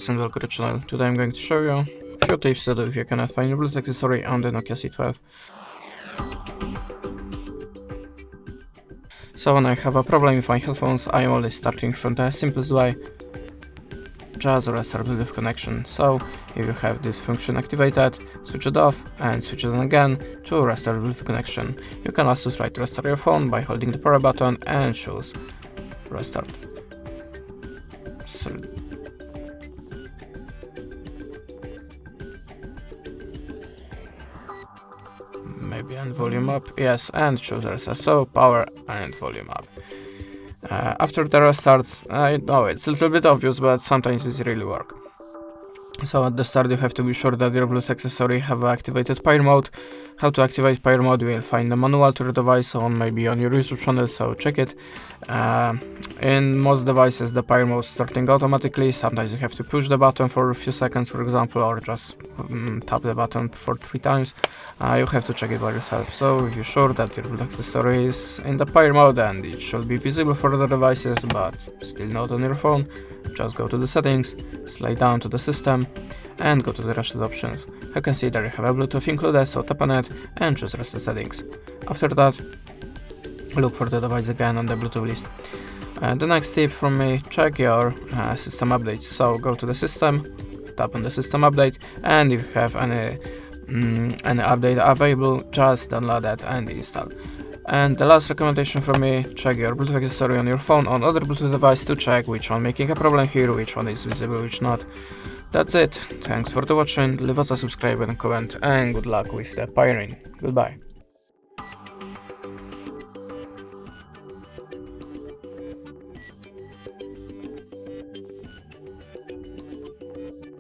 folks, and welcome to the channel. Today I'm going to show you a few tips to do if you cannot find your Bluetooth accessory on the NOKIA C12. So when I have a problem with my headphones, I am always starting from the simplest way, just restart Bluetooth connection. So if you have this function activated, switch it off and switch it on again to restart Bluetooth connection. You can also try to restart your phone by holding the power button and choose restart. So maybe and volume up, yes, and choose restart, so power and volume up. After the restarts, I know it's a little bit obvious, but sometimes it really works. So at the start you have to be sure that your Bluetooth accessory have activated pair mode. How to activate pair mode, you will find the manual to your device maybe on your YouTube channel, so check it. In most devices the pair mode is starting automatically. Sometimes you have to push the button for a few seconds, for example, or just tap the button for 3 times. You have to check it by yourself. So if you're sure that your Bluetooth accessory is in the pair mode and it should be visible for other devices but still not on your phone, just go to the settings, slide down to the system and go to the reset options. You can see that you have a Bluetooth included, so tap on it and choose reset settings. After that, look for the device again on the Bluetooth list. The next tip from me, check your system updates. So go to the system, tap on the system update, and if you have any update available, just download that and install. And the last recommendation from me, check your Bluetooth accessory on your phone on other Bluetooth device to check which one making a problem here, which one is visible, which not. That's it. Thanks for watching, leave us a subscribe and comment, and good luck with the pairing. Goodbye.